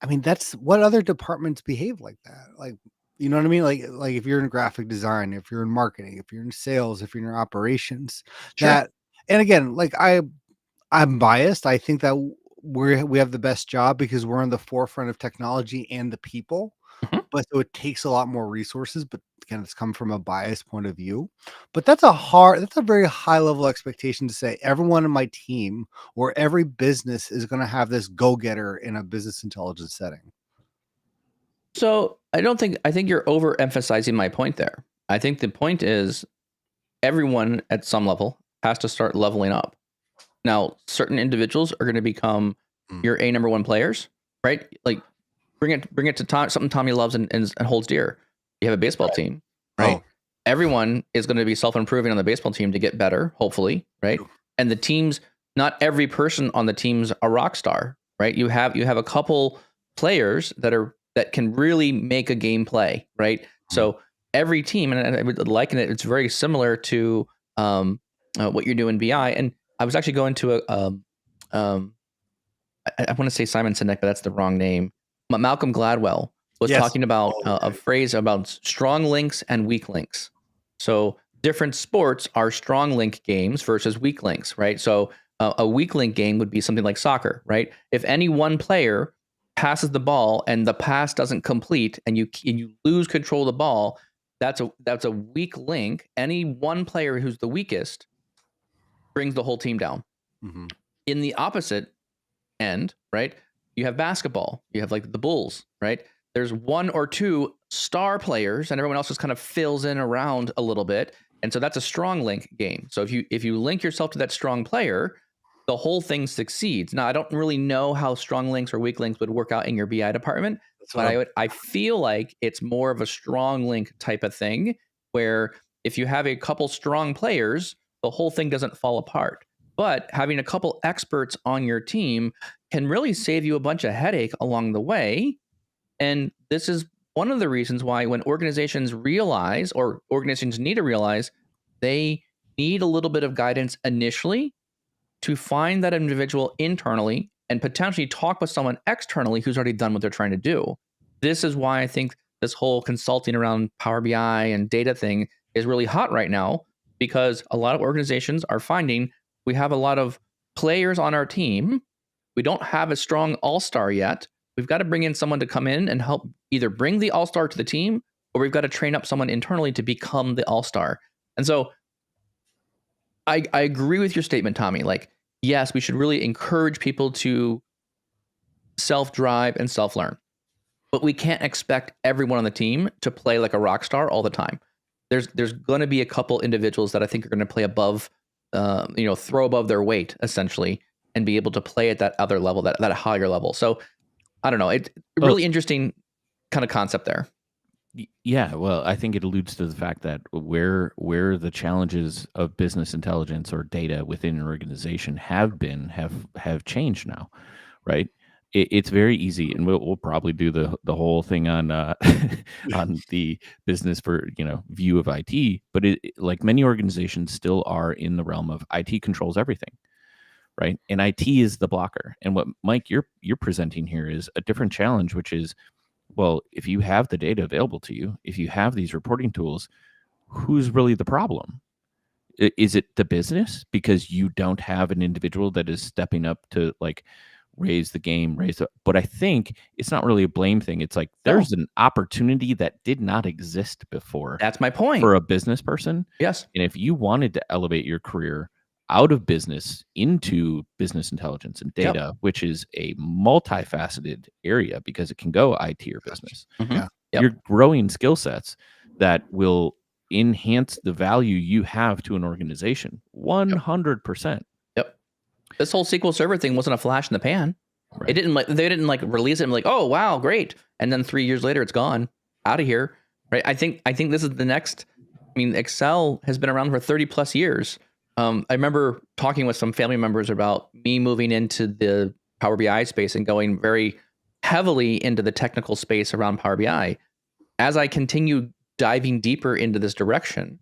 I mean, that's what other departments behave like that. Like, you know what I mean? Like if you're in graphic design, if you're in marketing, if you're in sales, if you're in your operations, Sure. and again, like I'm biased. I think that we have the best job because we're on the forefront of technology and the people. Mhm. But so it takes a lot more resources, but again, it's come from a biased point of view. But that's a very high level expectation to say everyone in my team or every business is going to have this go-getter in a business intelligence setting. So I think you're overemphasizing my point there. I think the point is everyone at some level has to start leveling up. Now, certain individuals are going to become Mm. your A number one players, right? Like bring it to something Tommy loves and holds dear. You have a baseball team, right? Oh, Everyone is going to be self-improving on the baseball team to get better, hopefully, right? true. And the teams, not every person on the team's a rock star, right? You have a couple players that can really make a game play, right? Mm. So every team, and I would liken it, it's very similar to what you're doing BI. And I was actually going to um, I want to say Simon Sinek, but that's the wrong name. Malcolm Gladwell was Yes. talking about Oh, a okay. phrase about strong links and weak links. So different sports are strong link games versus weak links, right? So a weak link game would be something like soccer, right? If any one player passes the ball and the pass doesn't complete and you lose control of the ball, that's a weak link. Any one player who's the weakest brings the whole team down. Mhm. In the opposite end, right? You have basketball. You have like the Bulls, right? There's one or two star players, and everyone else just kind of fills in around a little bit. And so that's a strong link game. So if you link yourself to that strong player, the whole thing succeeds. Now I don't really know how strong links or weak links would work out in your BI department, That's what but I feel like it's more of a strong link type of thing where if you have a couple strong players, the whole thing doesn't fall apart. But having a couple experts on your team can really save you a bunch of headache along the way. And this is one of the reasons why when organizations realize or organizations need to realize they need a little bit of guidance initially to find that individual internally and potentially talk with someone externally who's already done what they're trying to do. This is why I think this whole consulting around Power BI and data thing is really hot right now because a lot of organizations are finding we have a lot of players on our team. We don't have a strong all-star yet. We've got to bring in someone to come in and help either bring the all-star to the team or we've got to train up someone internally to become the all-star. And so I agree with your statement, Tommy. Like, yes, we should really encourage people to self-drive and self-learn, but we can't expect everyone on the team to play like a rock star all the time. There's going to be a couple individuals that I think are going to play above, throw above their weight essentially, and be able to play at that other level, that higher level. So I don't know. It's a Oh, really interesting kind of concept there. yeah, well, I think it alludes to the fact that where the challenges of business intelligence or data within an organization have changed now, right? It's very easy, and we'll probably do the whole thing on on the business for view of IT, but like many organizations still are in the realm of IT controls everything, right? And IT is the blocker. And what Mike you're presenting here is a different challenge, which is, well, if you have the data available to you, if you have these reporting tools, who's really the problem? Is it the business because you don't have an individual that is stepping up to like raise the game, but I think it's not really a blame thing. It's like No, there's an opportunity that did not exist before that's my point. for a business person. Yes. And if you wanted to elevate your career out of business into business intelligence and Yep. data, which is a multifaceted area because it can go IT or Gotcha. business, Mm-hmm. Yeah. Yep. you're growing skill sets that will enhance the value you have to an organization. 100%. Yep. This whole SQL Server thing wasn't a flash in the pan. It Right. didn't they didn't like release it and like, oh wow, great. And then 3 years later it's gone. Out of here. Right. I think this is the next. I mean, Excel has been around for 30 plus years. I remember talking with some family members about me moving into the Power BI space and going very heavily into the technical space around Power BI. As I continue diving deeper into this direction,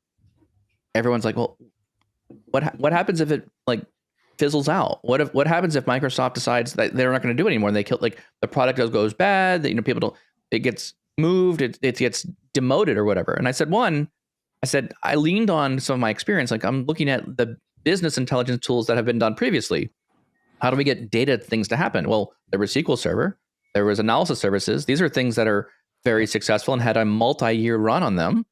everyone's like, well, what happens if it like fizzles out? What happens if Microsoft decides that they're not going to do it anymore and they kill, like, the product goes bad, that, people don't, it gets moved, it gets demoted or whatever. And I said, I leaned on some of my experience. Like, I'm looking at the business intelligence tools that have been done previously. How do we get data things to happen? Well, there was SQL Server, there was analysis services. These are things that are very successful and had a multi-year run on them.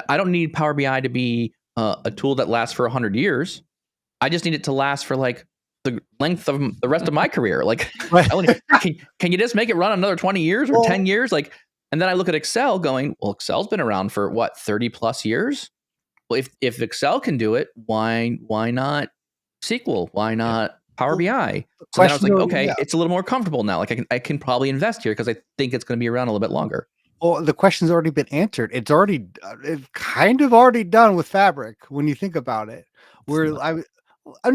I don't need Power BI to be a tool that lasts for 100 years. I just need it to last for like the length of the rest of my career. Like, can you just make it run another 20 years or 10 years? Like, and then I look at Excel going, well, Excel's been around for what, 30 plus years? Well, if Excel can do it, why not SQL? Why not Power BI? So then I was like, okay, it's a little more comfortable now. Like, I can probably invest here because I think it's going to be around a little bit longer. Well, the question's already been answered. It's kind of already done with Fabric when you think about it. I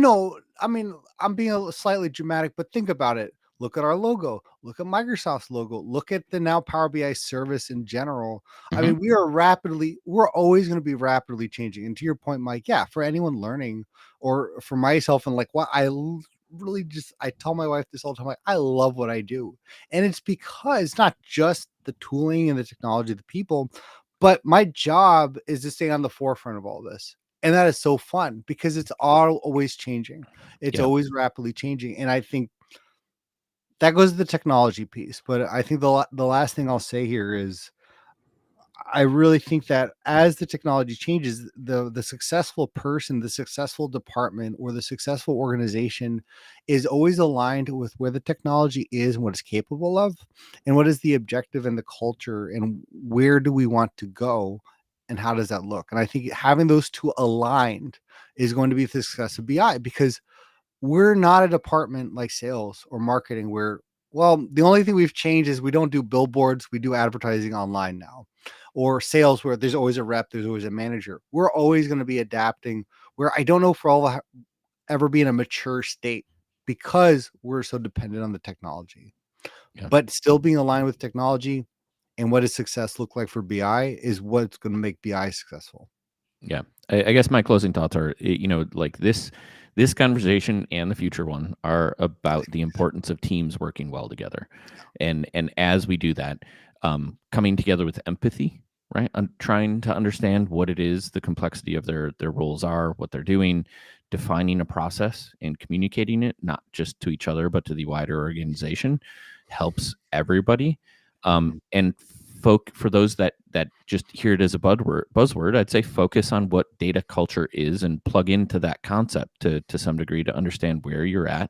mean, I'm being slightly dramatic, but think about it. Look at our logo. Look at Microsoft's logo. Look at the now Power BI service in general. I mean, we're always going to be rapidly changing. And to your point, Mike, yeah, for anyone learning, or for myself, and like what I tell my wife this all the time, like, I love what I do. And it's because it's not just the tooling and the technology, the people, but my job is to stay on the forefront of all this. And that is so fun because it's always changing. It's always rapidly changing. And I think that goes to the technology piece. But I think the last thing I'll say here is I really think that as the technology changes, the successful person, the successful department, or the successful organization is always aligned with where the technology is and what it's capable of, and what is the objective and the culture, and where do we want to go, and how does that look? And I think having those two aligned is going to be the success of BI, because we're not a department like sales or marketing where, well, the only thing we've changed is we don't do billboards, we do advertising online now. Or sales where there's always a rep, there's always a manager. We're always going to be adapting, where I don't know if we'll ever be in a mature state because we're so dependent on the technology. But still being aligned with technology and what does success look like for BI is what's going to make BI successful. Yeah. I guess my closing thoughts are, like this conversation and the future one are about the importance of teams working well together. And as we do that, coming together with empathy, right? Trying to understand what it is, the complexity of their roles are, what they're doing, defining a process and communicating it, not just to each other, but to the wider organization, helps everybody. And for those that just hear it as a buzzword, I'd say focus on what data culture is and plug into that concept to some degree to understand where you're at,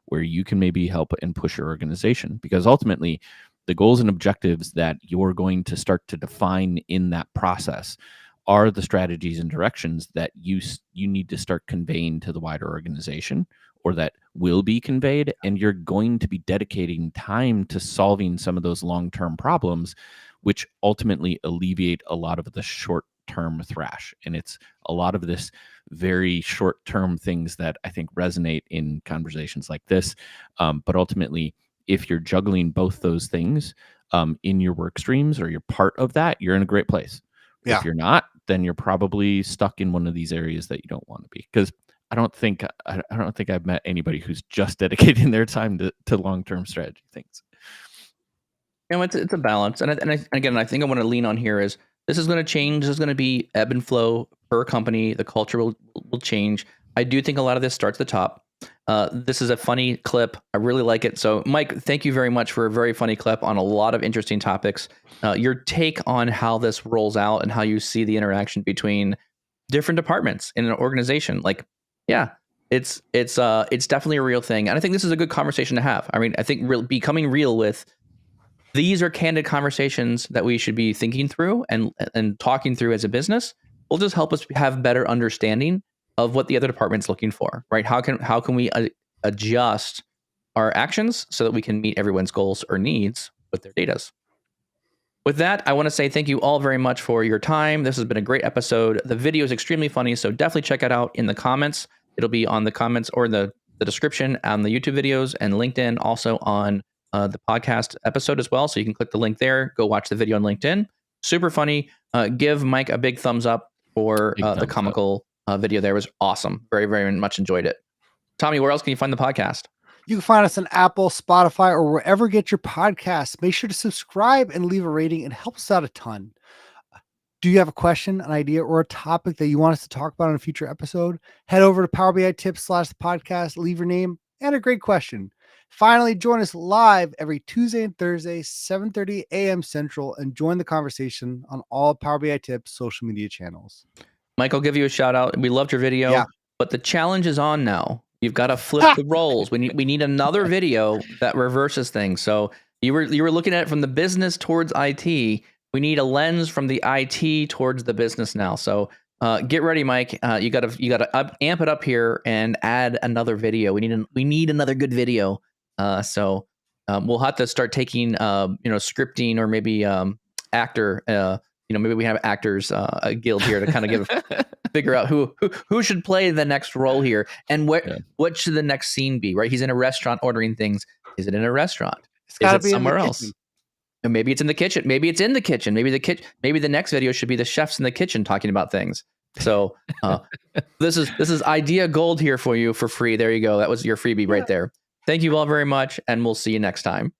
where you can maybe help and push your organization. Because ultimately, the goals and objectives that you're going to start to define in that process are the strategies and directions that you need to start conveying to the wider organization, or that will be conveyed. And you're going to be dedicating time to solving some of those long-term problems, which ultimately alleviate a lot of the short-term thrash. And it's a lot of this very short-term things that I think resonate in conversations like this. But ultimately, if you're juggling both those things in your work streams, or you're part of that, you're in a great place. If you're not, then you're probably stuck in one of these areas that you don't want to be. Because I don't think I've met anybody who's just dedicating their time to long-term strategy things. It's a balance. And again, I think I want to lean on here is this is going to change. This is going to be ebb and flow per company. The culture will change. I do think a lot of this starts at the top. This is a funny clip. I really like it. So, Mike, thank you very much for a very funny clip on a lot of interesting topics. Your take on how this rolls out and how you see the interaction between different departments in an organization. Like, yeah, it's definitely a real thing. And I think this is a good conversation to have. I mean, I think becoming real with these are candid conversations that we should be thinking through and talking through as a business will just help us have better understanding of what the other department's looking for, right? How can we adjust our actions so that we can meet everyone's goals or needs with their datas? With that, I want to say thank you all very much for your time. This has been a great episode. The video is extremely funny, so definitely check it out in the comments. It'll be on the comments or the description on the YouTube videos, and LinkedIn, also on the podcast episode as well. So you can click the link there, go watch the video on LinkedIn. Super funny. Give Mike a big thumbs up for the comical video there. It was awesome. Very, very much enjoyed it. Tommy, where else can you find the podcast? You can find us on Apple, Spotify, or wherever you get your podcasts. Make sure to subscribe and leave a rating. It helps us out a ton. Do you have a question, an idea, or a topic that you want us to talk about in a future episode? Head over to Power BI Tips/podcast, leave your name and a great question. Finally, join us live every Tuesday and Thursday, 7:30 a.m. Central, and join the conversation on all Power BI Tips social media channels. Mike, I'll give you a shout out. We loved your video, but the challenge is on now. You've got to flip the roles. We need another video that reverses things. So you were looking at it from the business towards IT. We need a lens from the IT towards the business now. So get ready, Mike. You gotta amp it up here and add another video. We need another good video. So we'll have to start taking scripting or maybe actor. Maybe we have actors a guild here to kind of figure out who should play the next role here and what should the next scene be. Right? He's in a restaurant ordering things. Is it in a restaurant? Is it somewhere else? And maybe it's in the kitchen. Maybe it's in the kitchen. Maybe the next video should be the chefs in the kitchen talking about things. So this is idea gold here for you for free. There you go. That was your freebie right there. Thank you all very much, and we'll see you next time.